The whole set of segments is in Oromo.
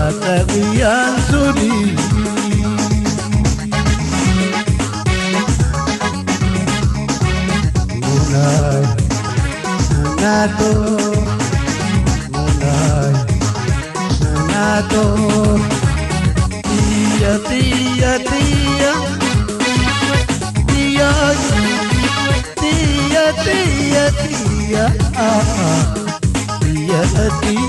Ataguyan suni Munay Nato Munay Nato Tia tia tia Tia Tia tia tia Tia tia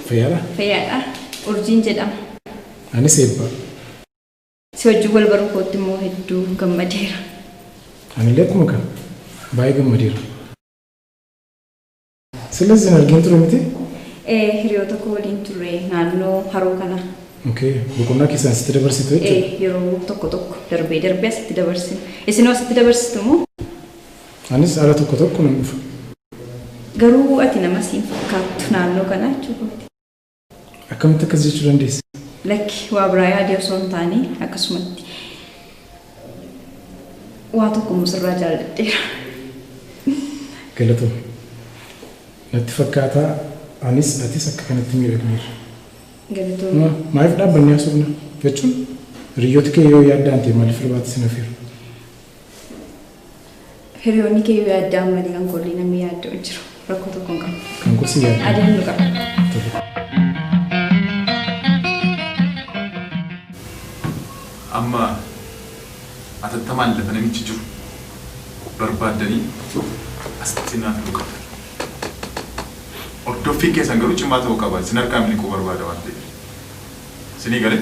Fayyada? Fayyada. Urjiin jedhama. Anis eebba. Si wajjin wal baruu kootti immoo hedduu gammadeera. Anillee akkuma kana baay'ee gammadeera. Sillas hin argin ture miti? Hiriyoota koo waliin ture naannoo haroo kana. Boqonnaa keessaan sitti dabarsitu jechuudha? Yeroo tokko tokko darbee asitti dabarsina. Isinoo asitti dabarsitu moo? Anis haala tokko tokko nan dhufa. Garuu ati nama siin fakkaattu naannoo kana jechuudha. Akkamitti akkas jechuu dandeessi? Lakki waa biraa yaadee osoo hin taane akkasumatti waa tokko musirraa jaalladheera. Galatoom. Natti fakkaataa anis atis akka kanatti miidhagneerra. Galatoom. Maaliif dhaabbanni haasofna jechuun hiriyooti kee yoo yaaddaan ta'e maaliif irbaatti sin hafiira? Hiriyoonni kee yoo yaaddaan malee kan kollee namni yaaddoo hin jiru. Rakkoo tokko hin qabu. Kan gosi yaadda? Adeemnu qaba. Amma atattamaan lafa namichi jiru barbaaddanii asitti naaf nu qabu. Ordoffii keessan garuu cimaa ta'uu qaba. Isin harkaa miliquu barbaada waan ta'eef. Isinii galee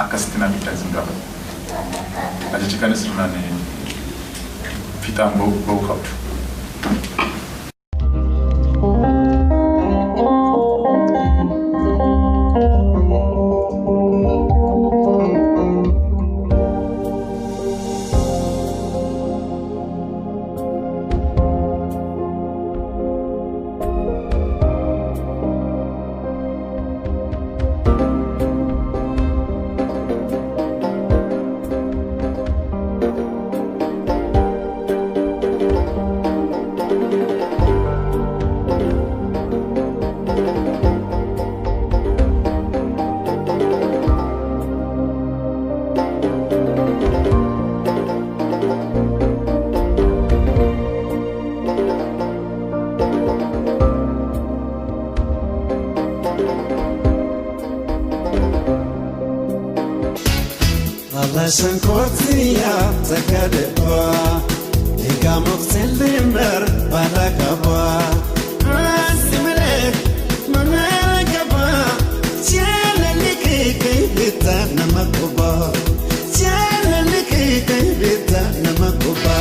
akkasitti naaf itti isin qaba. Ajaji kana sirnaan fiixaan ba'uu qabdu. Sankotia takadeba Egamok selimber barakaba Asimere manakaba Tiana likike bita namakoba Tiana likike bita namakoba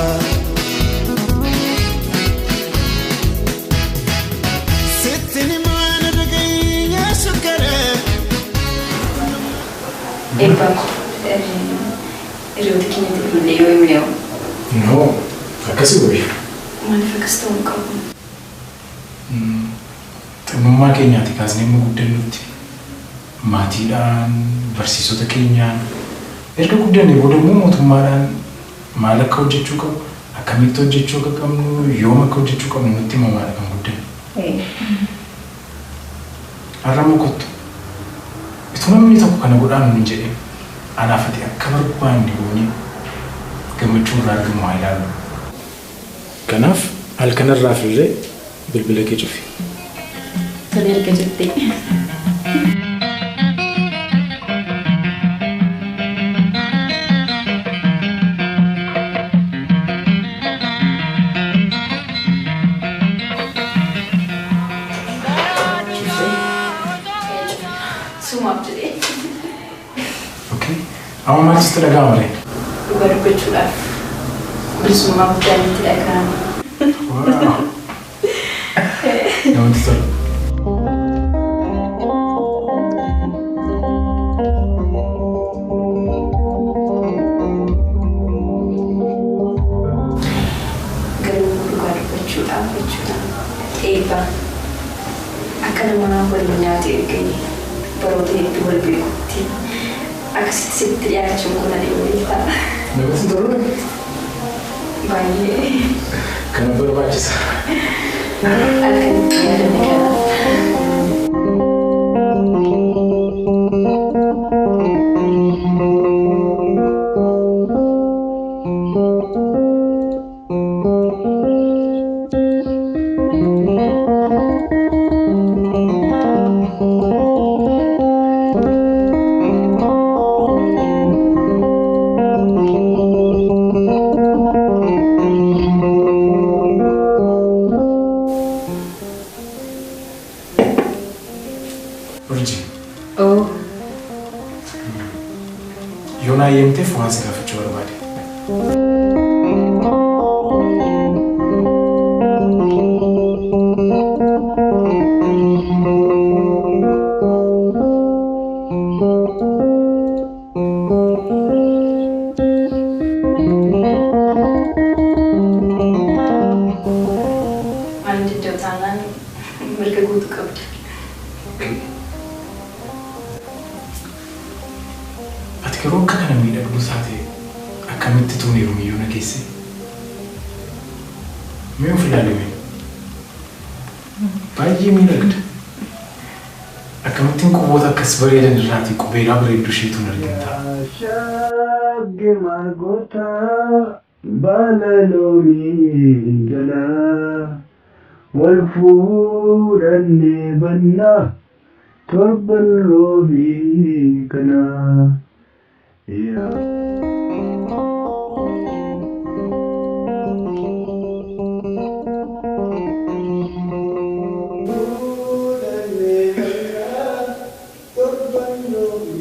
Sitini mana dagay ya sukare Eba. Hiriyoota keenyatti illee yoo himneewu. No, akkasii goe. Maaliif akkas ta'uu qabu? Xinnummaa keenyaati kaasnee immoo guddannutti. Maatiidhaan, barsiisota keenyaan erga guddannee booda immoo mootummaadhaan maal akka hojjechuu qabu, akkamitti hojjechuu akka qabnu, yoom akka hojjechuu qabnu nutti himamaadha kan guddanne. Har'a immoo kottu. Itoo namni tokko kana godhaan hin jedhee anaafati akka barbaanne goonee gammachuu irraa argamu haa ilaallu. Kanaaf halkanarraa fillee bilbila kee cufi. Tolee erga jettee. Amma maaltu dhaga'ama ree? Dhugaa dubbachuudhaaf bilisummaa guddaan itti dhaga'ama. Wow. Namatti tola. Garuu dhugaa dubbachuudhaaf jechuudha. Eebbaa akka nama waliin nyaate erganii baroota hedduu wal beekutti akkasitti sitti dhiyaachuun kun adeemee ta'a. Namatti tola. Baay'ee. Kana barbaachisa. Akkanitti yaadame kanaaf. Oh. Yoona ayyamteef waan si gaafachuu barbaade. Wanti iddoo taanaan mirga guutuu qabda. Ati garuu akka kana miidhagduu taate akkamitti tuuniiru miyyuu na keesse? Mee of ilaalime? Baay'ee miidhagda. Akkamittiin quboota akkas bareedan irraatii qubeelaa bareedduu isheetu hin argin ta'a. Shagge margoota baala loonii jala wal fuudhannee bannaa torban roobii kana.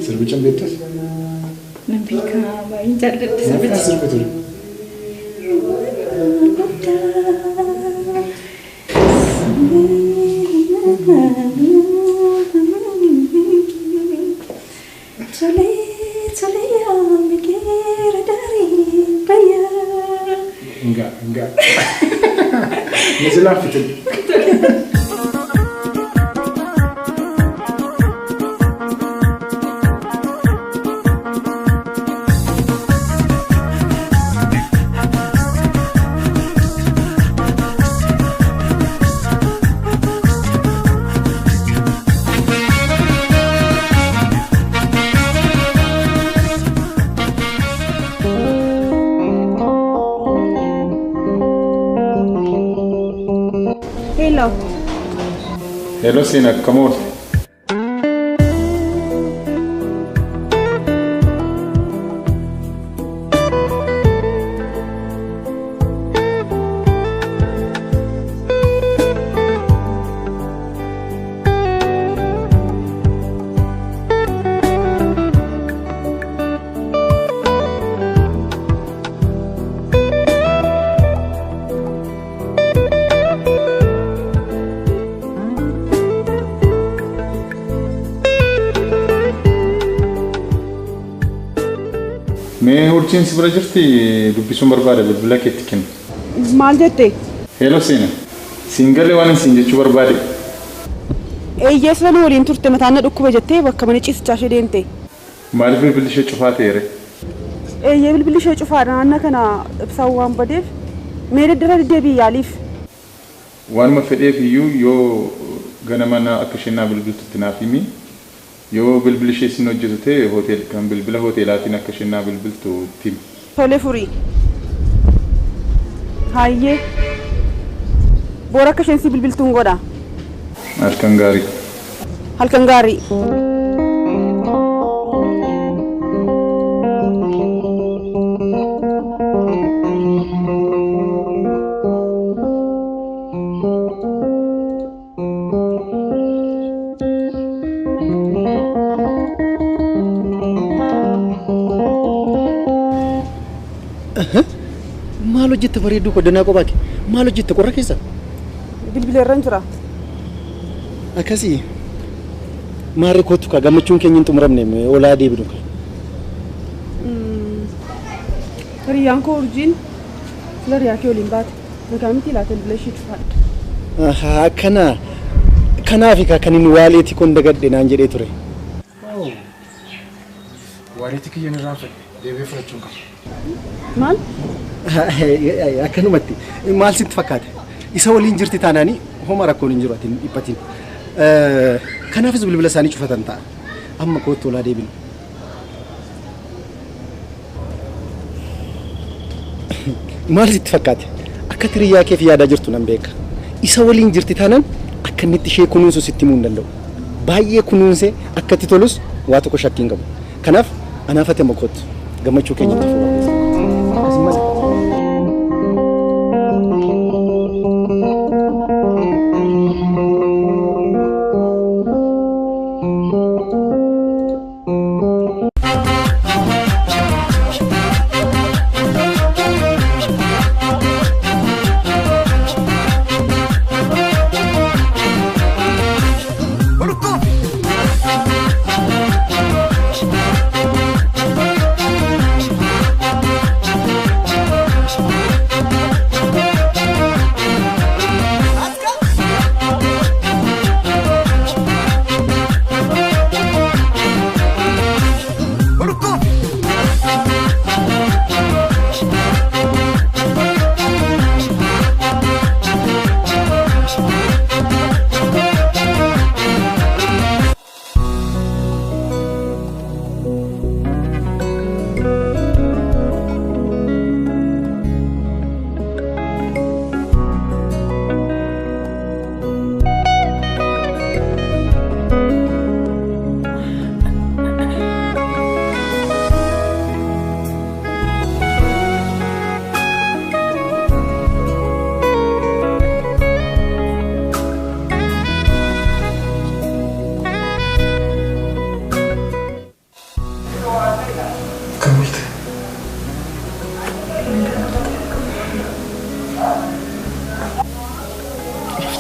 Sirbicha beektas? Nan beekaa baay'ee jaalladha sirbicha. Sirbi ture. Enggak. Ini silap itu. Hello. Hello Sina, come on. मैं उर्चिन से बड़ा जर्ती दुबिसुम बर्बाद है बिल्ला के तिकन माल देते हेलो सीना सिंगल वाले सिंजे चु बर्बाद एयस वन वलिन तुरते मताना दुक्ku bejette bakka mani ciisichaashe deemte maal bilbilishee cufaateere eeyye bilbilishee cufaadha anna kana ibsaan waan badeef mee daddara deebii yaaliif waanuma fedheef iyyuu yoo ganamana akka isheen bilbiltutti naaf himi yoo bilbilishee sin hojjetute hotel kan bilbila hoteelaatiin akka isheen bilbiltu tim tole furii hayyee boora akka isheen si bilbiltuun godha halkan gaarii Maal hojjette bareedduu koddanaa qobaake? Maal hojjette qorra keessa? Bilbileerran jira. Akkasii maarree kootu kaa gammachuun keenya hin xumuramne olaa deebinu kaa. Hiriyyaan koo urjiin sila hiriyaa kee waliin baate. Nagaa miti laata bilbila ishee cufaadha. Akkanaa kanaaf kan inni waaleetii kun dagadhe naan jedhee ture. Waaleetii kiyyan irraa fedhe deebi'ee fudhachuun qaba. Maal? Akkanumatti maal sitti fakkaate? Isa waliin jirti taanaanii homa rakkoon hin jiru ati hin dhiphatin. Kanaafis bilbila isaanii cufatan ta'a. Amma kootti olaa deebinu. Maal sitti fakkaate? Akka hiriyaa keef yaadaa jirtu nan beeka. Isa waliin jirti taanaan akka inni ishee kunuunsu sitti himuu hin danda'u. Baay'ee kunuunsee akka itti tolus waa tokko shakkiin qabu. Kanaaf anaaf ati amma kootti gammachuu keenya itti fuudha.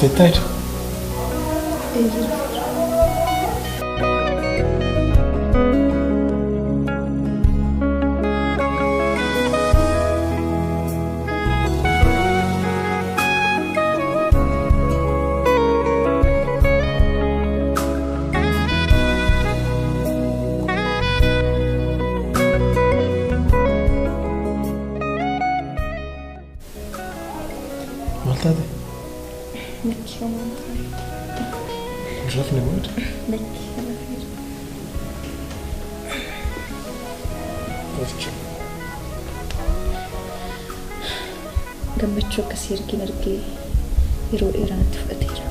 Dettagli. Maltate? Rafne بود؟ gammachuu akkasii argin argee yeroo dheeraatti fudhateera.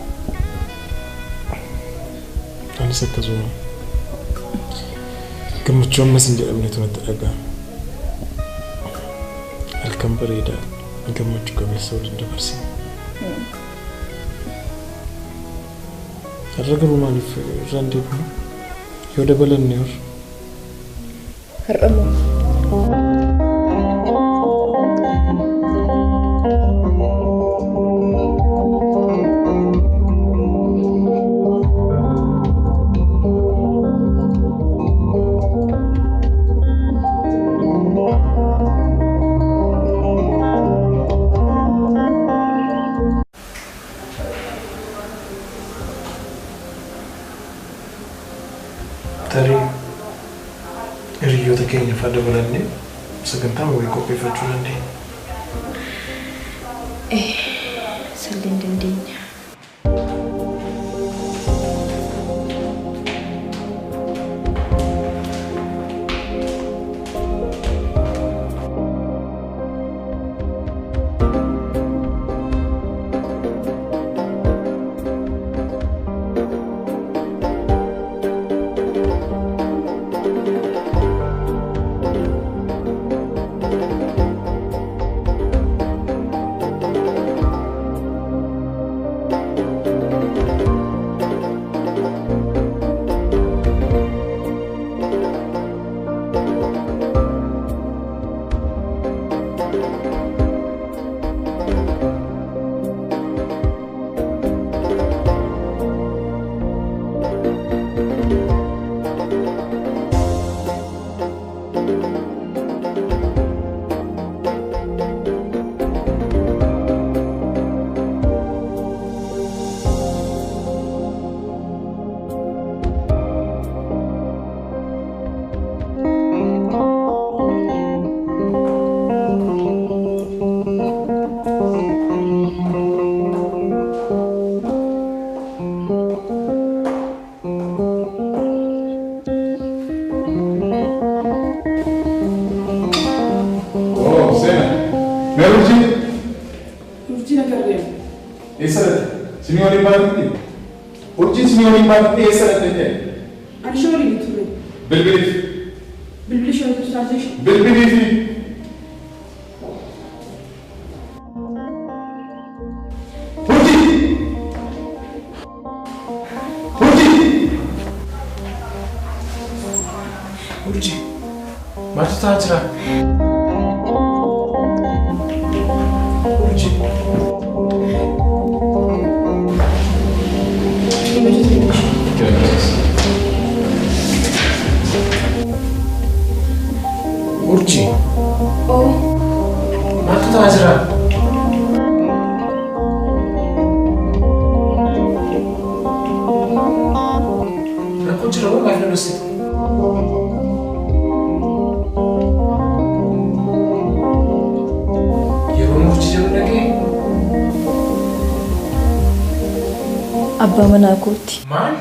Anis akkasuma gammachuu ammas hin jedhamnetu natti dhaga'ama. Halkan bareedaa gammachuu qabeessa waliin dabarsina. Har'a garuu maaliif irraan deebinu? Yoo dabalanne hor. Har'a moo? Tarii hiriyoota keenya fa'aa dabalannee sagantaa wayii qopheeffachuu dandeenya. Salleen dandeenya. Abbaa manaa kooti. Maal?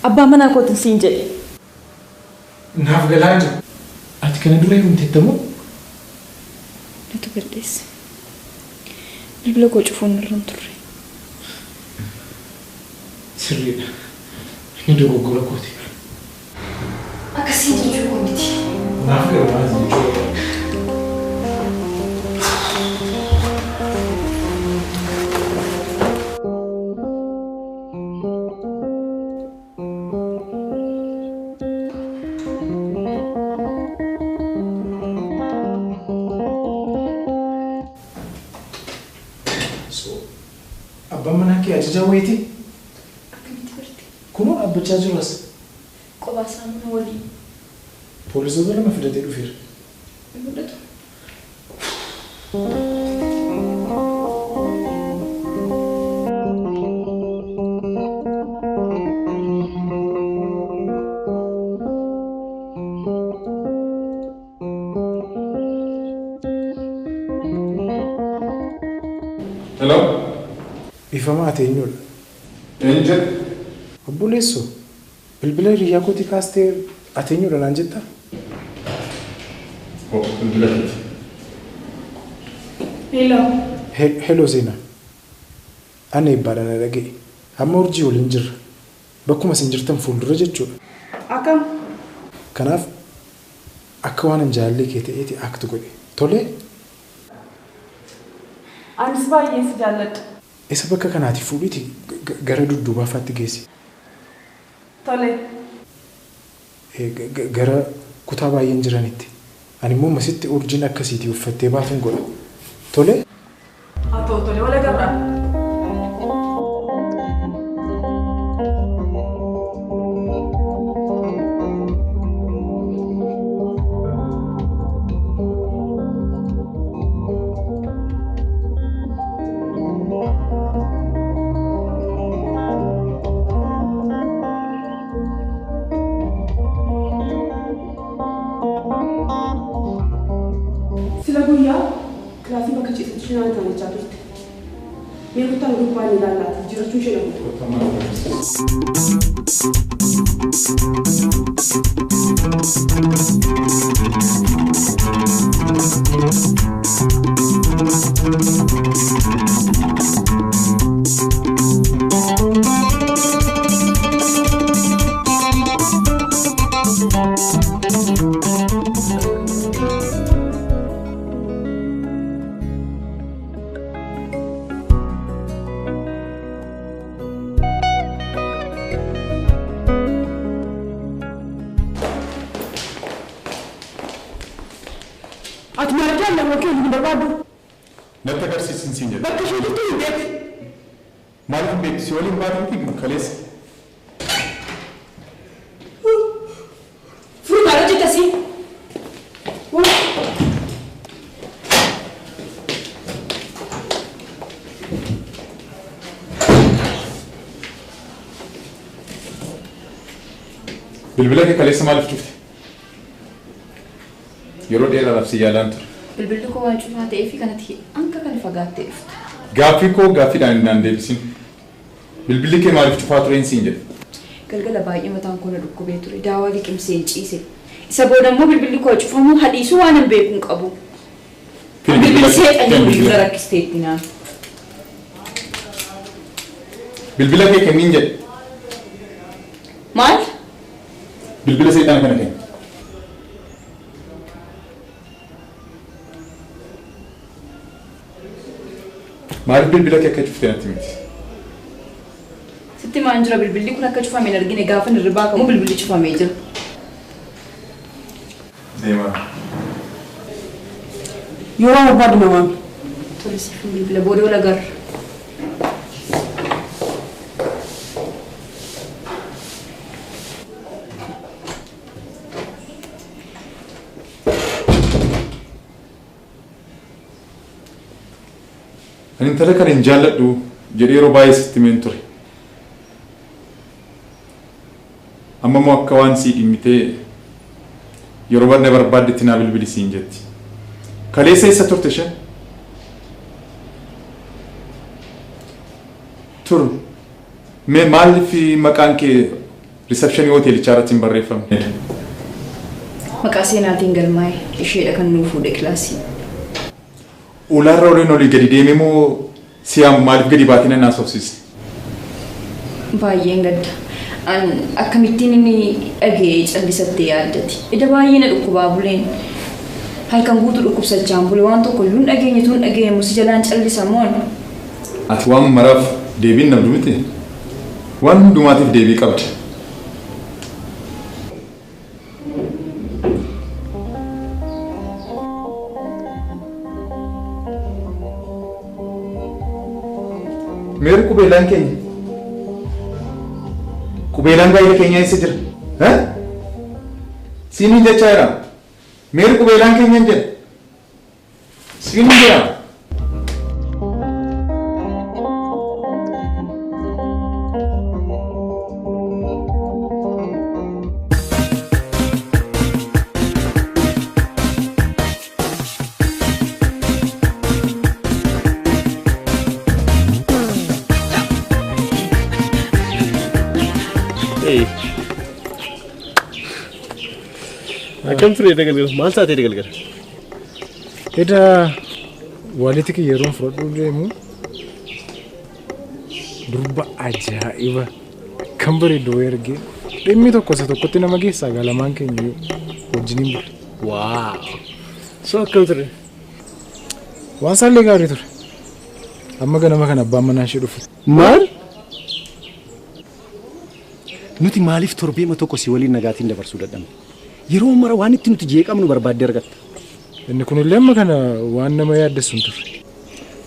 Abbaa manaa kootiin siin jedhe. Naaf galaa jiru. Ati kana dura hin teettamu? Natu balleesse. Bilbila koo cufuun irra hin turre. Sirriidha. Inni dogoggora kooti. Akkasii jechuu koo miti. Naaf galaa jechuudha. Abbaan manaa kee ajajaa wayitii? Akkamitti barti? Kunoo dhaabbachaa jiru as. Qophaa isaa mana waliin. Poolisoota lama fidatee dhufeera. Hin mul'atu. Hello? Ifamaa ati eenyudha? Eenyu? Obboleessoo. Bilbila hiriyaa kootii kaastee ati eenyudha naan jettaa? Bilbila keeti. Hello. Hello Zeenaa. Ani ibbaadha na dhaga'e. Amma urjii waliin jirra. Bakkuma isin jirtan fuuldura jechuudha. Akkam? Kanaaf akka waan hin jaallee kee ta'eeti aktu godhe. Tolee? Anis baay'ee si jaalladha. Isa bakka kanaati fuudhiiti gara dudduubaafaatti geessi. Tole. Gara kutaa baay'een jiranitti. Ani immoo masitti urjiin akkasiitii uffattee baatuun godha. Tole? Haa ta'u tole wala gabraa. Sila guyyaa kilaasii bakka ciisitti shinaan taa'achaa turte. Mee kutaan gubbaan ilaallaa jiraachuu ishee أتمنى أن أكون من برباد. نتكرر سنسين جد. بكشي تطير بيت. ما لهم بيت سؤالي ما لهم بيت مخلص. فرد على جتسي. بالبلاد كليس ما لفت يرود إلى نفسي يالانتر بالبلد كوا نشوفها تأفي كانت هي أنك كان فقات تأفت غافي دان ديبسين بالبلد كي ما لفت فاتورين سينجل قلقل باي متان كون ركوب بيتوري داوا ديك مسيج إيسي سبونا مو بالبلد كوا نشوفها مو حديث وانا بيكون أبو بالبلد سيد أني يقدر كستيتنا بالبلد كي كمين جد مال بالبلد سيد أنا كنكين ما أعرف بالبلد كي كشفتين أنتميت ستي ما أنجرا بالبلد كنا كشوفها من أرجعني قافن الرباك مو بالبلد شوفها ميجر زي ما يوم بعد ما تولسي في بالبلد بودي ولا قر أنا ترى كان جالد دو جري رباي ستمنتوري أما ما كوان سي إمتى يروبا نبر بعد تنابل بالسين جت كليسة ستورتشن تور مال في مكان كي ريسبشن يوتيل شارتين بريفم مكاسينا تينجل ماي إشي لكن نوفو دكلاسي ular rolin oli gadi demi mo siam malif gadi batina na sosis baay'een gadda an akkamittiin inni dhagee callisatti yaaddati ida baay'ee na dhukkubaa buleen halkan guutuu dhukkubsachaan bule waan tokko iyyuu dhageenye tuun dhageenye si jalaan callisamoon ati waan maraaf deebiin namdu miti waan hundumaatiif deebii qabda मेरे कुबेलान के कुबेलान का ये कहीं ऐसे जर हैं सीनी जे चाहेगा मेरे कुबेलान के ये जर सीनी जरा Akkam ture dagalgal maal taatee dagalgal? Eda walitti ki yeroon fudhadhu deemu durba ajaa'iba kan bareedu erge dhimmi tokko isa tokkotti nama geessaa galamaan keenya wajjiniin bulle. Waaw! So akkam ture? Waan saallee gaarii ture. Amma ganama kana abbaan manaa ishee dhufu. Maal? Nuti maaliif torbeema tokko si waliin nagaatiin dabarsuu dadhabne? Yeroo mara waan itti nuti jeeqamnu barbaadde argatta. Inni kun illee amma kana waan nama yaaddessu hin turre.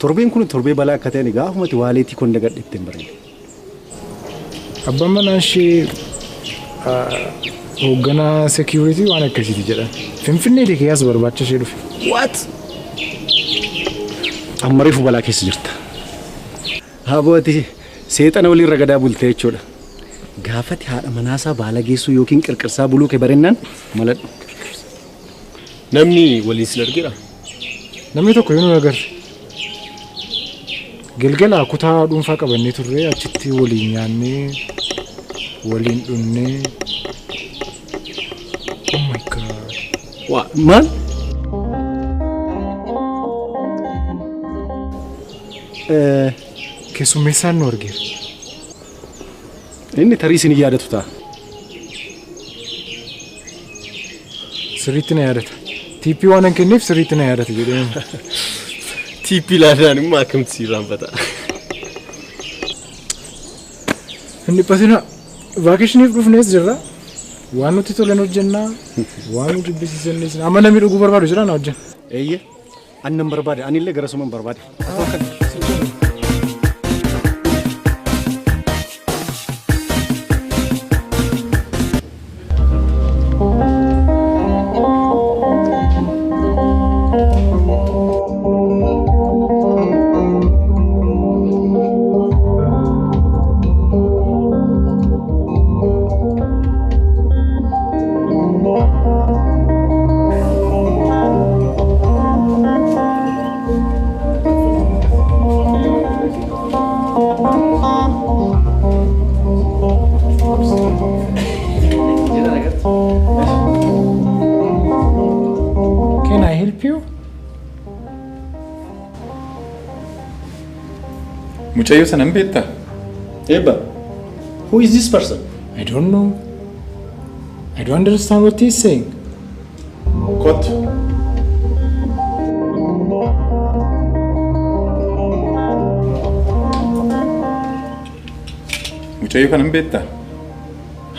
Torbeen kun torbee balaa akka ta'e gaafumatti waaleetii kon dagadhetti hin bareedu. Abbaan manaa ishee hoogganaa security waan akkasiiti jedhan. Finfinnee deekee as barbaacha ishee dhufe. What? Amma reefu balaa keessa jirta. Haabootii seexana waliin ragadaa bultee jechuudha. Gaafati haadha manaasaa baala geessuu yookiin qirqirsaa buluu kee barennaan maladhu. Namni waliin sin argina. Namni tokko yoo nu agarre galgala kutaa dhuunfaa qabannee turre achitti waliin nyaannee waliin dhunnee. Oh my god. Waa maal? Keessummeessaan nu argeera. Inni tarii isin yaadatu ta'a. Sirriitti na yaadata. Tiippii waan hin kenneef sirriitti na yaadata jedhee. Tiippii laadhaan immoo akkamitti si raanfata? Hin dhiphatina. Vaakishiniif dhufnees jirra. Waan nuti tolan hojjennaa. Waan nu jibbisiisannis. Amma namni dhuguu barbaadu jira na hojjenna. Eeyye. Annan barbaade. Anillee gara suman barbaade. Can I help you? Muchayo sanan beektaa? Eba. Who is this person? I don't know. I don't understand what he's saying. Kot. Muchayo kanan beektaa?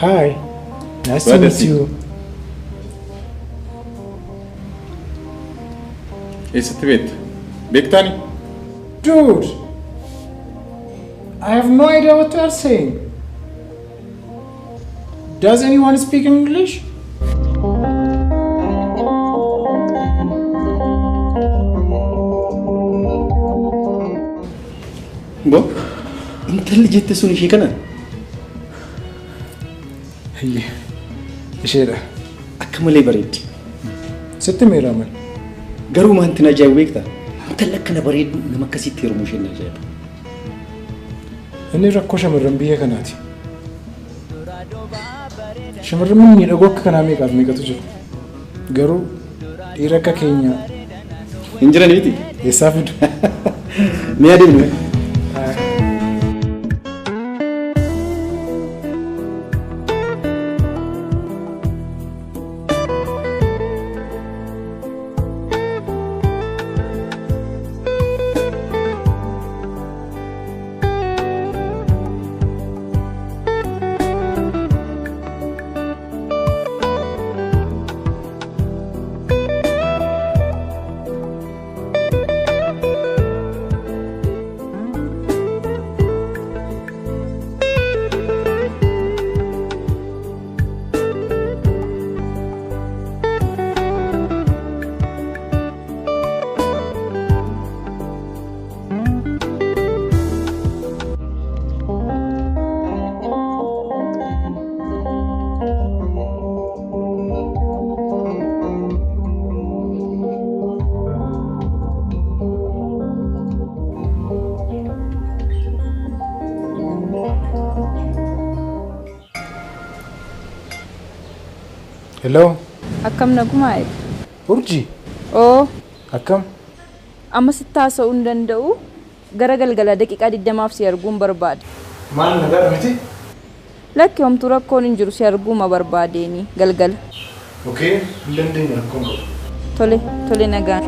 Hi. Nice to Brother, meet see. you. Eessatti beekta? Beektaani? Dude, I have no idea what you are saying. Does anyone speak English? Bo. Intalli jette sun ishee kana. Hiye. Isheedha. Akka malee bareeddi. Sitti miiraman. Garuu maanti na ajaa'ibu beektaa? Intalli akkana bareeddu nama akkasitti heerumuu isheen na ajaa'iba. Inni rakkoo shamarran biyya kanaati. Shamarran miidhagoo akka kanaa meeqaaf meeqatu jiru. Garuu dhiira akka keenyaa Hin jiraniiti? eessaa fidu? Ni adeemnu. Hello, Akkam nagumaa? Urjii. Oo, Akkam? amma sitti haasa'uu hin danda'u. Gara galgala daqiiqaa 20 si arguun barbaade. Maal nagaadha miti? Lakki homtuu rakkoon hin jiru si arguuma barbaadeeni galgala. Okay, hin dandeenya rakkoon qabu. Tole, tole nagaan.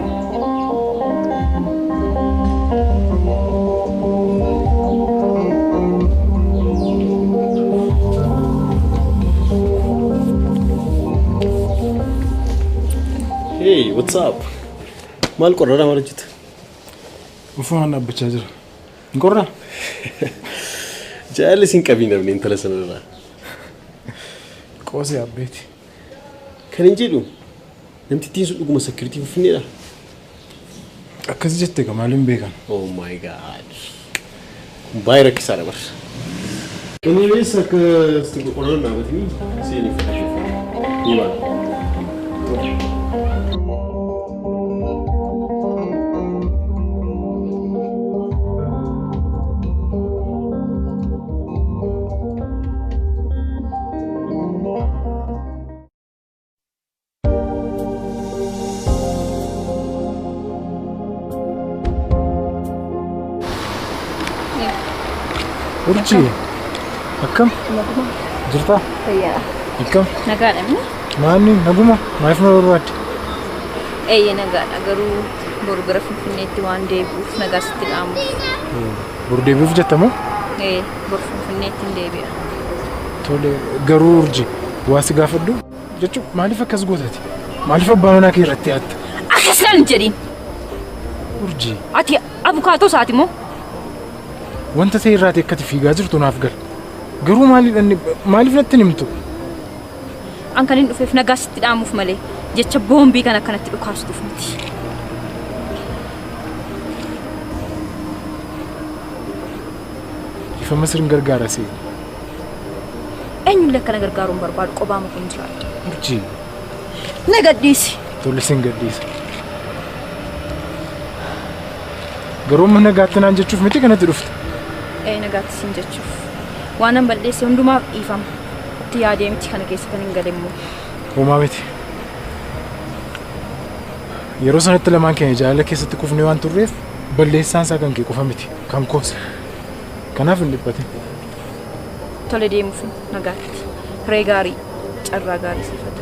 Hey, what's up? Maal qorraa maal hojjeta? Uffaan dhaabbachaa jira. Hin qorraa? Jaalli siin qabii namni intala sana irraa. Qoosee abbeeti. Kan hin jedhu namtittiin sun dhuguma security finfinneedha. Akkas jettee ka maaliin beekan? Oh my god. Baay'ee rakkisaadha bara. Anyways akka qorraa dhaabatanii seenii fudhachuuf. Ni maal? Urjii. Akkam? Jirtaa? Fayyaa. Akkam? Nagaadha mi? Maanni naguma maaliif na barbaadde? Eeyyee nagaadha garuu boru gara Finfinneetti waan deebi'uuf nagaa sitti dhaamu. Boru deebi'uuf jetta moo? Boru Finfinneetti hin deebi'a. Tole garuu urjii waa si gaafadhu jechuun maaliif akkas gootati? Maaliif abbaa manaa kee irratti yaatta? Akasnan jedhin. Urjii. Ati abukaatoo isaati moo? Wanta ta'e irraa akkati fiigaa jirtu naaf gal. Garuu maaliif natti himtu? An kan hin dhufeef nagaa sitti dhaamuuf malee jecha boombii kan akkanatti dhukaastuuf miti. Ifa Masrin gargaara see. Eenyullee akkana gargaaruun barbaadu qobaama kun jiraadha. Urjii. Na gadhiisi. Tole sin gadhiisa. Garuu mana nagaatti naan jechuuf miti kanatti dhufte. Nagaatti sin jechuuf. Waan an balleesse hundumaaf dhiifama. Itti yaadee miti kana keessa kan hin galemmoo. Homaa miti. Yeroo sanatti lamaan keenya jaalala keessatti kufnee waan turreef balleessaan isaa kan kee qofa miti. Kan koos. Kanaaf hin dhiphate. Tole deemuuf nagaatti. Firee gaarii, carraa gaarii siifata.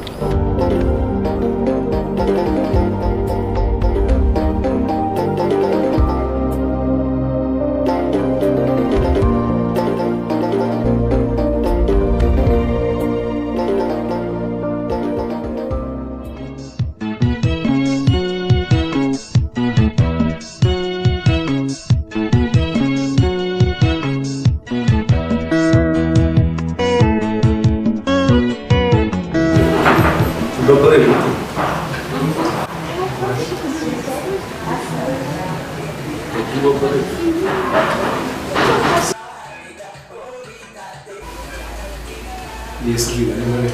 Yes, really.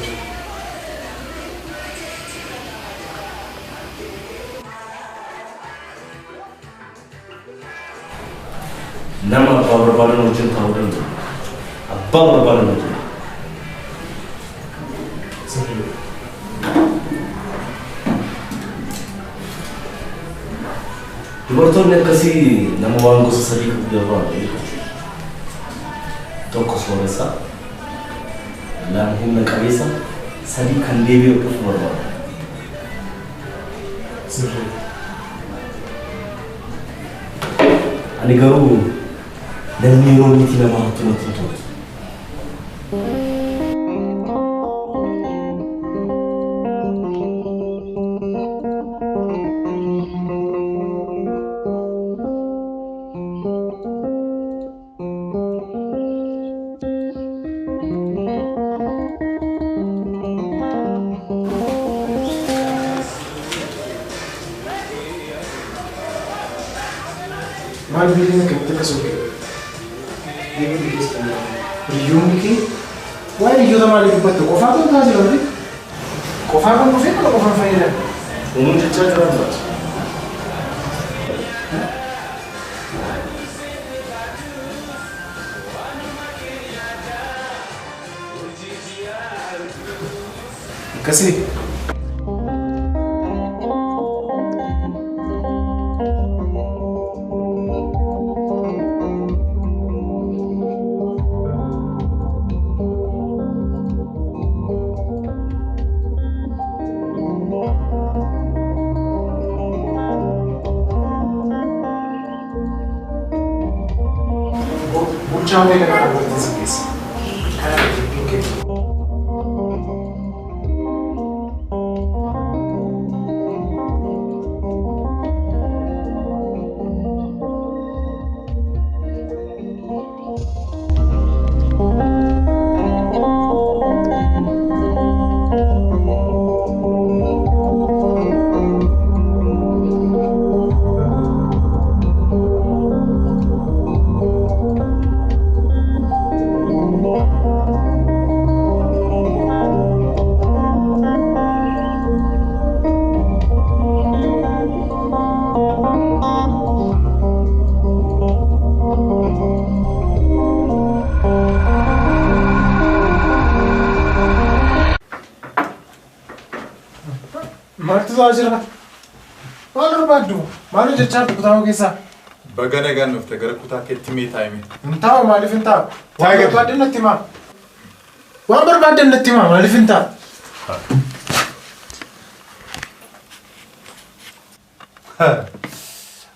Nama apa berbadan wajib tahu dan apa berbadan wajib. Dubartoonni akkasii nama waan gosa sadii qabu tokko sooressa lam humna qabeessa sadii kan deebi'u dhufu barbaada. Ani garuu namni yeroo miti nama hattu natti tolu. Maal biyyeen akkamitti akka sookee? Biyyoonni kee waa'ee biyyoota maalii dubbatte qofaa kan ta'a jiran qofaa kan dhufee kana qofaan fayyadamu. Uummanni jechaa jiran ta'a. Akkasii. Bulchaan beekan akka barteessa keessa. Kanaaf jibbiin keessa. Maaltu ta'aa jira? Maal barbaaddu? Maal hojjechaa jirtu kutaa keessaa? Baga nagaan dhufte gara kutaa keetti mee taa'ime. Hin taa'u maaliif hin taa'u? Waan barbaadden natti himaa. Waan barbaadden natti himaa maaliif hin taa'u?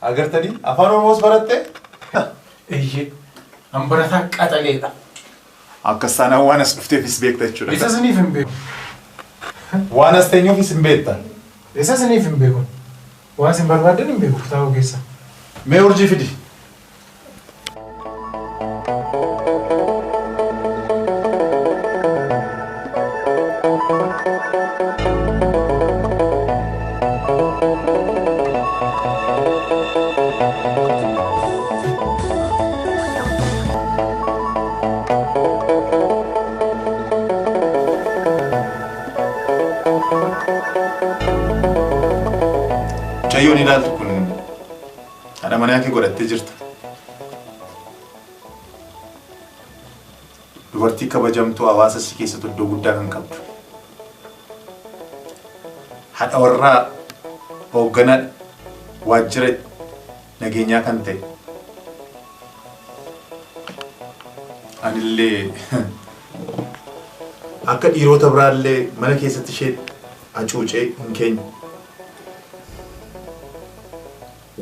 Agartanii afaan Oromoos baratte? Eeyyee, an barataa qaxaleedha. Akkas taanaan waan as dhufteefis beekta jechuudha. Isa siniif hin beeku. Waan as teenyuufis hin beekta. Waan as dhufteefis beekta jechuudha. Isa siniif hin beeku. Waasin barbaadan hin beeku kutaa'uu keessa. Mee urjii fidi. Chayyoon ilaaltu kun haadha manaa kee godhattee jirta. Dubartii kabajamtuu hawaasa si keessatti iddoo guddaa kan qabdu. Haadha warraa hoogganaa waajjira nageenyaa kan ta'e. Anillee akka dhiirota biraallee mana keessatti ishee hacuucee hin keenye.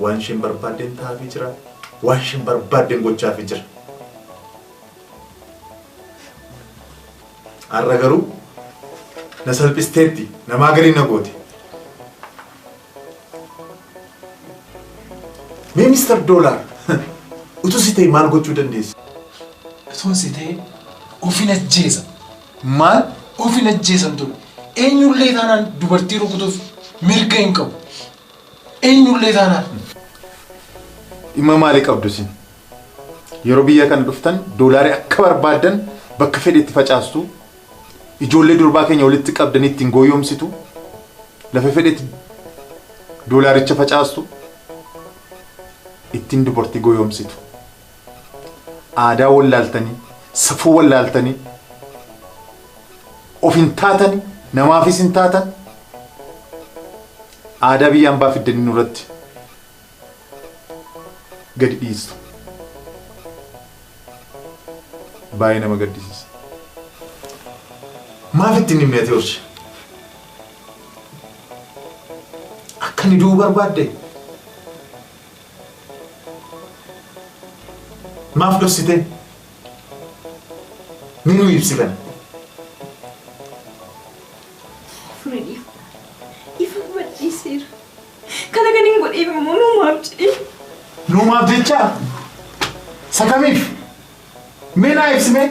Waan isheen barbaadden taa'aa jira. Waan isheen barbaadden gochaa jira. Har'a garuu na salphisteetti namaa galii na goote. Mee Mr. Dollar utuu si ta'e maal gochuu dandeessa? Utuu si ta'e ofin ajjeesa. Maal? Ofin ajjeesan ture. Eenyullee taanaan dubartii rukutuuf mirga hin qabu. Eenyullee taanaan. Dhimma maalii qabdu isin? Yeroo biyya kana dhuftan doolaarii akka barbaadan bakka fedhetti facaastu, ijoollee durbaa keenya walitti qabdanii ittiin gooyomsitu, lafa fedhetti doolaaricha facaastu, ittiin dubartii gooyomsitu. Aadaa wallaaltanii, safuu wallaaltanii, of hin taatanii, namaafis hin taatan, aadaa biyyaan baafiddanii nurratti gadi dhiistu. Baay'ee nama gaddisiisa. Maaf ittiin himne ati horche? Akka ni du'uu barbaadde? Maaf dhoksite? Minuu ibsi kana? Freddy, ifa badhiiseera. Kana kan hin godheef immoo nuumaaf jedhee. Nuumaaf jecha? Sakamiif? Mee naa ibsime?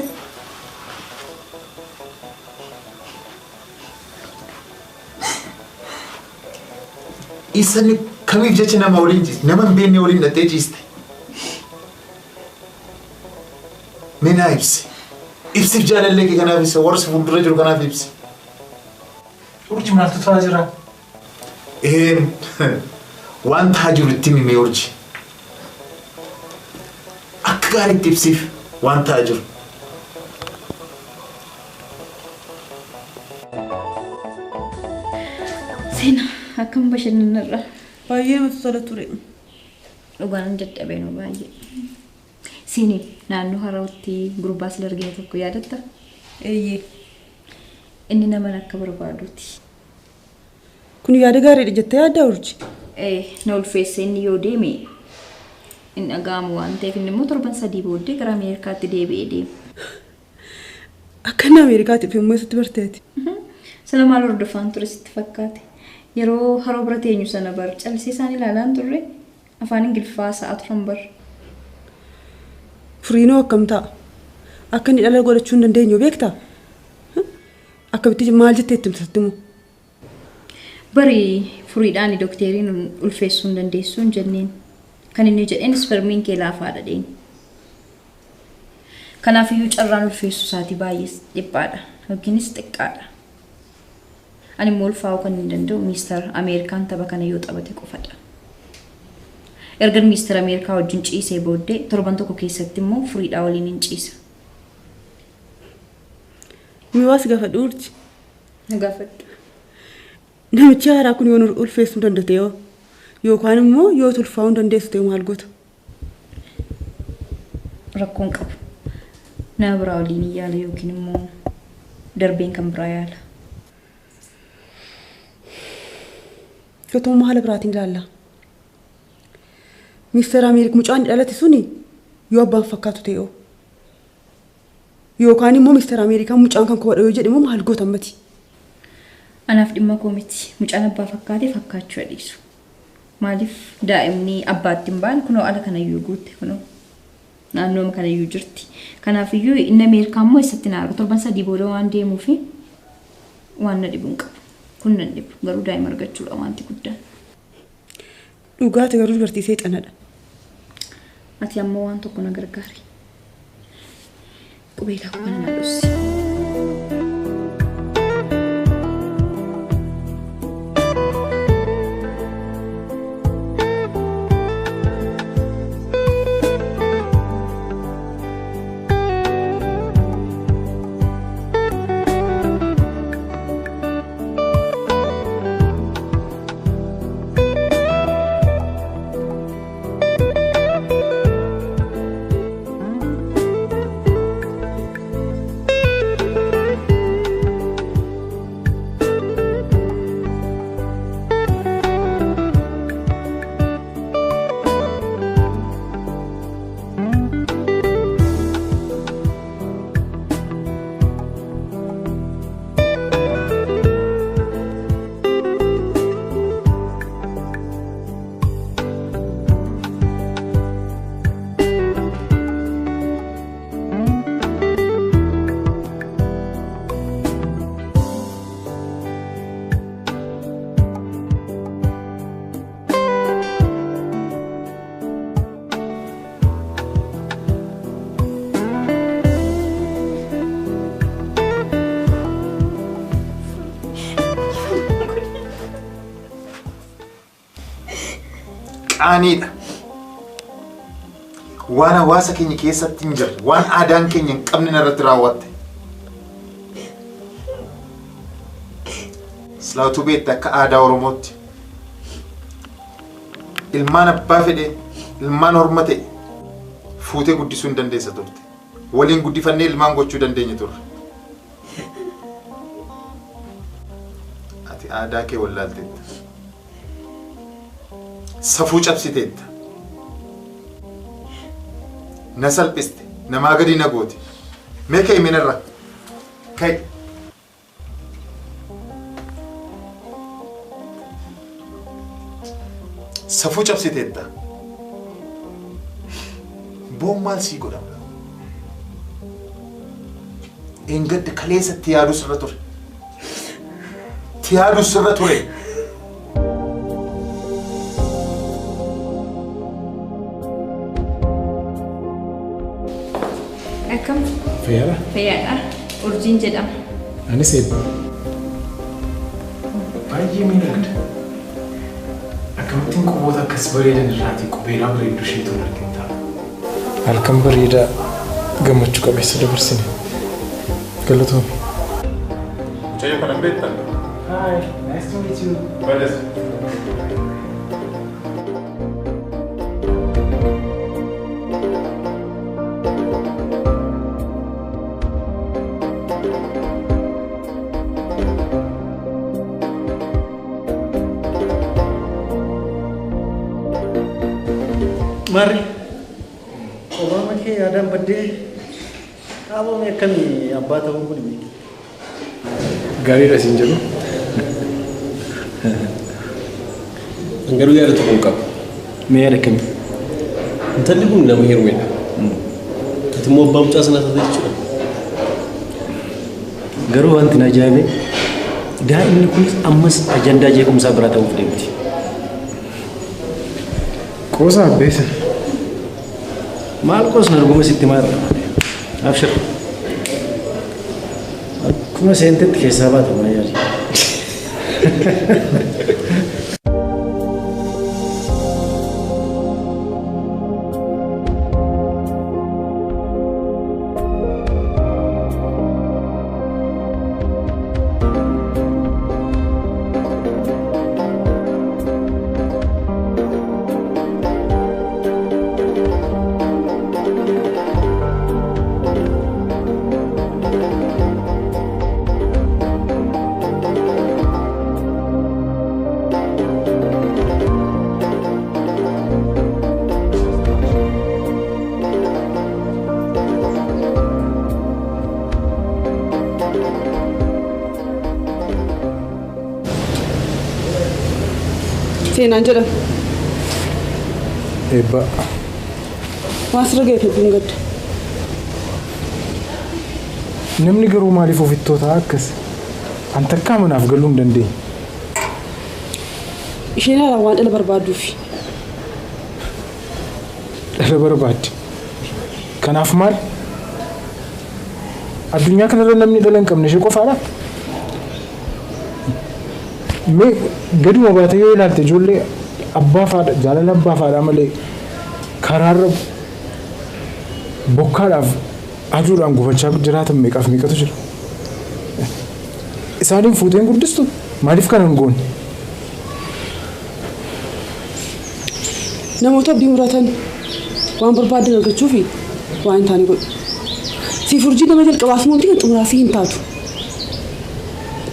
Isani kamiif jecha nama waliin ciiste? Nama hin beekne waliin dhattee ciiste? Mee naa ibsi? Ibsiif jaalallee kee kanaaf ibsi, warra si fuuldura jiru kanaaf ibsi. Urji maaltu ta'aa jira? Waan ta'aa jiru itti himi mee urji? Akka gaariitti ibsiif waan ta'aa jiru. Seenaa akkam bashannanarra. Baay'ee namatti tola ture. Dhugaan dadhabee nu baay'ee. Siini naannoo harawutti gurbaa sila argine tokko yaadatta? Eeyyee. Inni nama akka barbaaduuti. Kun yaada gaariidha jettee yaaddaa urji? Na ulfeesse inni yoo deeme inni dhaga'amu waan ta'eef inni immoo torban 3 booddee gara Ameerikaatti deebi'ee deema. Akka inni Ameerikaatti immoo eessatti barteeti? Sana maal hordofaan ture sitti fakkaate? Yeroo haroo bira teenyu sana bar callisee isaan ilaalaan turre afaan Ingiliffaa sa'a turan bar. Furiinoo akkam ta'a? Akka inni dhala godhachuu hin dandeenyu beektaa? Akkamitti maal jettee itti himtatti immoo? Bari furiidhaan dokteriin ulfeessuu hin dandeessu hin jenneen. Kan inni jedheen spermiin kee laafaadha dheen. Kanaafiyyuu carraan ulfeessuu isaatii baay'ee dhiphaadha yookiinis xiqqaadha. Ani immoo ulfaa'uu kan hin danda'u Mister Ameerikaan tapha kana yoo taphate qofadha. Erga Mister Ameerikaa wajjin ciisee booddee torban tokko keessatti immoo furiidhaa waliin hin ciisa. Miwaas gaafadhu urji? Gaafadhu. Namichi haaraa kun yoo ulfeessuu danda'e yookaan immoo yoo ulfaa'uu hin dandeessu ta'e maal goota? Rakkoon qabu. Nama biraa waliin yaala yookiin immoo darbeen kan biraa yaala. Yootuma haala biraatiin ilaalla. Mister Ameerik mucaan dhalate suni yoo abbaan fakkaatu ta'e yookaan immoo Mister Ameerikaan mucaan kan koodha yoo jedhe immoo maal goota ammati? Anaaf dhimma koo miti. Mucaan abbaa fakkaatee fakkaachuu dhiisu. Maaliif daa'imni abbaatti hin baane kunoo ala kanayyuu guutte kunoo naannooma kanayyuu jirti. Kanaafiyyuu inni Ameerikaa immoo eessatti na arga torban sadii booda waan deemuufi waan na dhibu hin qabu. Kun nan dhibu garuu daa'ima argachuudha wanti guddaan. Dhugaati garuu dubartii seexanadha. Ati ammoo waan tokko na gargaari. Qubee laafuu kana na dhossi. Qaaniidha. Waan hawaasa keenya keessatti hin jirre, waan aadaan keenya hin qabne irratti raawwatte. Silaatuu beekte akka aadaa Oromootti ilmaan abbaa fedhe, ilmaan horma ta'e fuutee guddisuu hin dandeessa turte. Waliin guddifannee ilmaan gochuu dandeenya turre. Ati aadaa kee wallaalteetta. Safuu cabsiteetta. Na salphiste, namaa gadi na goote. Mee ka'e minarra. Ka'e. Safuu cabsiteetta. Boon maal sii godhama? Engadda kaleessatti yaaduu sirra ture. Yaaduu sirra ture. Akkam? Fayyaadha? Fayyaadha. Urjiin jedhama. Anis eebba. Baay'ee miidhagda. Akkamittiin quboota akkas bareedan irraatii qubeelaa bareedduu isheetu argita. Halkan bareedaa gammachuu qabeessa dabarsine. Galatoomi. Mucayyoo kana beektan? Hi, nice to meet you. Bades. Mari, obama ke adam bade, apa me kami abba tahu pun ni. Gaarii dha siin jedhu. Garuu yaada tokko hin qabu. Mee yaada kami? Intalli kun nama hirmeedha. Ati immoo abbaa mucaa sanaa taate jechuudha. Garuu wanti na ajaa'ibe daa'imni kunis ammas ajandaa jeequmsaa biraa ta'uuf deemti. Qoosaa beesan. Maal qoosna dhuguma sitti maal? Abshir. Akkuma seentetti keessaa baata mana yaadi. Seenaan jedhama. Ebba. Waasra ga'e hedduun gadda. Namni garuu maaliif ofittoota akkas? An takkaa manaaf galuu hin dandeenye. Isheen haala waan dhala barbaaduufi. Dhala barbaadde. Kanaaf maal? Addunyaa kanarra namni dhala hin qabne ishee qofaadha. Mee gaduma baatee yoo ilaalte ijoollee abbaa faadha jaalala abbaa faadhaa malee karaarra bokkaadhaaf aduudhaan gufachaa jiraatan meeqaaf meeqatu jira. Isaaniin fuuteen guddistu maaliif kana hin goone? Namoota abdii muratan waan barbaadan argachuufi waan hin taane godhu. Siif urjii nama jalqabaaf moontii kan xumuraafii hin taatu.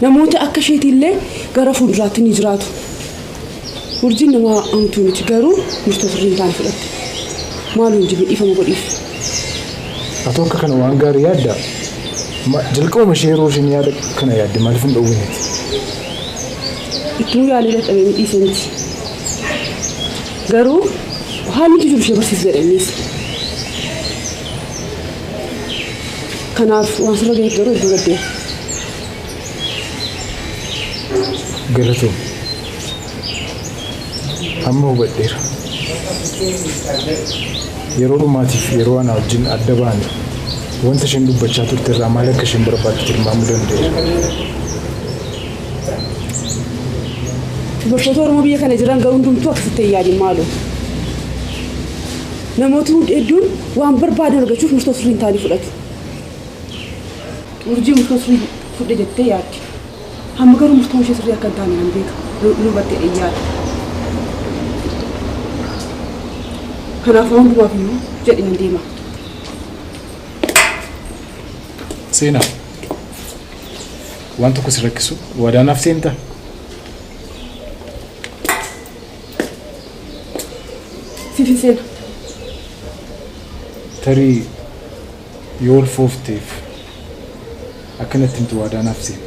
Namoota akka isheetiillee gara fuulduraatti ni jiraatu. Urjiin nama amtuu miti garuu murtoo sirrii hin taane fudhatte. Maaloo hin jibin dhiifama godhiif. Atoo akka kana waan gaarii yaadda. Jalqabuma ishee yeroo isheen yaada kana yaadde maaliif hin dhowwineeti? Ittuu yaalii dadhabee midhiise miti. Garuu haalli jiru ishee barsiisa jedhanis. Kanaaf waan sirra ga'eef garuu iddoo gaddeera. Galatoom. Amma hubadheera. Yeroo dhumaatiif yeroo ana wajjin adda baane wanta isheen dubbachaa turte irraa maal akka isheen barbaadde tilmaamuu danda'eera. Dubartoota Oromoo biyya kana jiran garuu hundumtuu akkasitti hin yaadin maaloo. Namoonni hedduun waan barbaadan argachuuf murtoo sirrii hin taane fudhatu. Urjii murtoo sirrii fudhe jettee yaaddi. Hamma garuu murtoon ishee sirrii akka hin taane nan beeka. Nu battee yaada. Kanaaf waan hundumaaf iyyuu jedhi nan deema. Seenaa. Waan tokko si rakkisu wadaanaaf seentaa? Siif seena. Tarii yoo ulfoofteef akkanatti himtu wadaanaaf seena.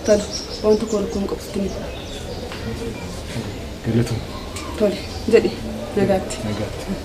Tole waan tokko rakkoon qabsitti ni. Galatoom. Tole jedhi nagaatti. Nagaatti.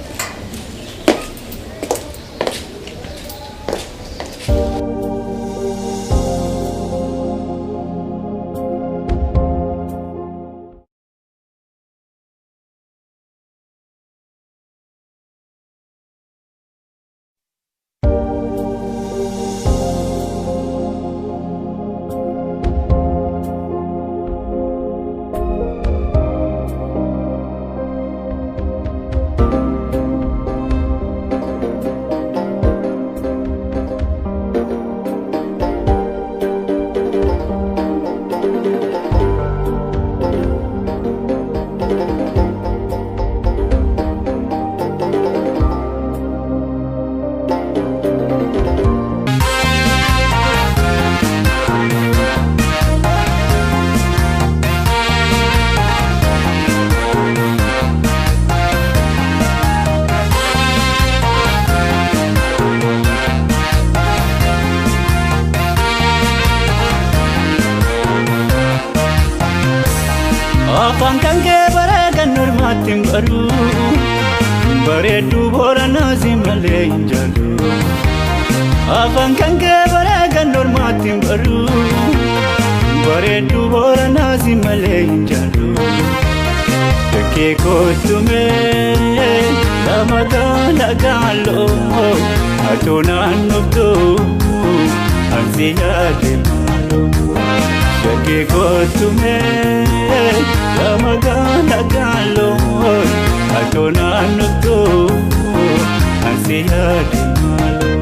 Afaan kan kee bareedan normaatti hin baru bareedduu booranaa si malee hin jaalu. Afaan kan kee bareedan normaatti hin baru bareedduu booranaa si malee hin jaalu. Bakkee kootumee lama gaala gaaloo atoo naannoftuu ansi yaade maaloo. Bakkee kootumee lama gaala gaaloo atoo naannoftuu ansi yaade maaloo.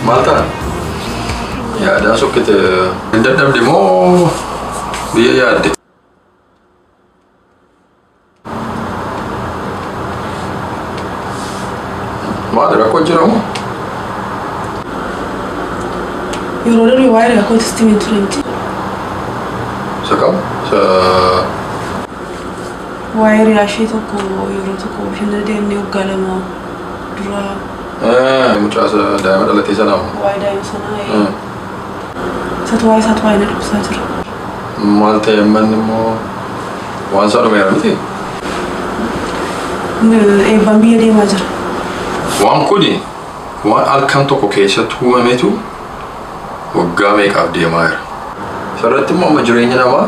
Malta, ya ada sokit. Ndadam demo, biaya ada. jiramu. Yeroo darbee waa'ee ragaa kootis timee ture miti. Sakam? Waa'ee riyaa ishee tokko yeroo tokko bashannana deemnee waggaa lama dura. Mucaa daa'ima dhalatee sanaa moo? Waa'ee daa'ima sanaa. Isaatu waa'ee na dubbisaa jira. Maal ta'e manni immoo waan isaa dhumeera miti? Eebbaan biyya deemaa jira. Waan kuni waan halkan tokko keessatti uumametu waggaa meeqaaf deemaa jira. Sarratti immoo amma jireenya namaa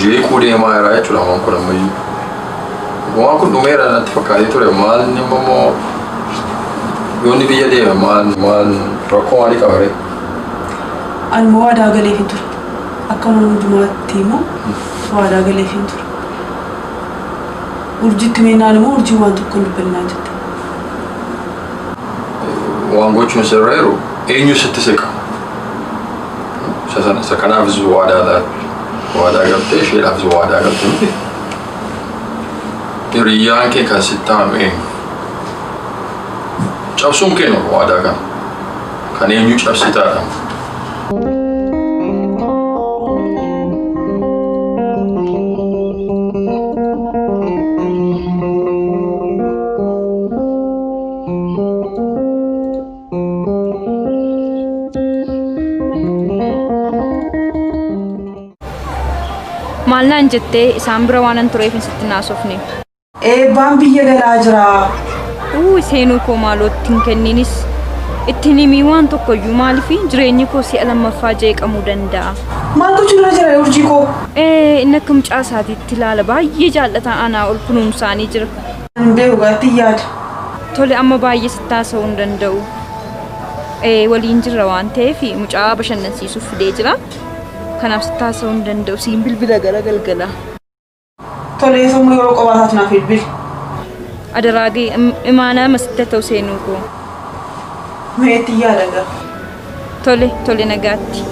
jeequu deemaa jira jechuudha waan kun ammayyuu. Waan kun dhumeera natti fakkaatee ture maalni immoo yoonni biyya deeme maal rakkoo maalii qabare? Ani immoo waadaa galeef hin ture. Akka nama hundumaatti immoo waadaa galeef hin ture. Urjiitti meenaan immoo urjii waan tokko hin dubbannaa jette. Waan gochuun sirreeru eenyu sitti siqa? Isa kanaafis waadaa galtee isheedhaafis waadaa galtee miti. Hiriyyaan kee kan sitti aanu eenyu? Cabsuun kennu waadaa kana. Kan eenyu cabsitaadha. Maalnaan jettee isaan bira waan an tureef sitti naasofne. Eebbaan biyya galaa jira. Seenuu koo maalootti hin kenninis ittiin himii waan tokkoyyuu maaliif jireenyi koo si'a lammaffaa jeeqamuu danda'a. Maal gochuun irra jira urjii koo? Inni akka mucaa isaatiitti ilaala baay'ee jaallataa anaa ol kunuunsaanii jira. Beekugaatti yaada. Tole amma baay'ee sitti haasa'uu hin danda'u. Waliin jirra waan ta'eef mucaa bashannansiisuuf fidee jira. Kanaaf sitti haasa'uu hin danda'u siin bilbila gara galgala. Tole sammuu yeroo qobaataatu naaf bilbili. Adaraagee imaanaa masitti ta'u seenuu koo. Meetti yaada gaa. Tole nagaatti.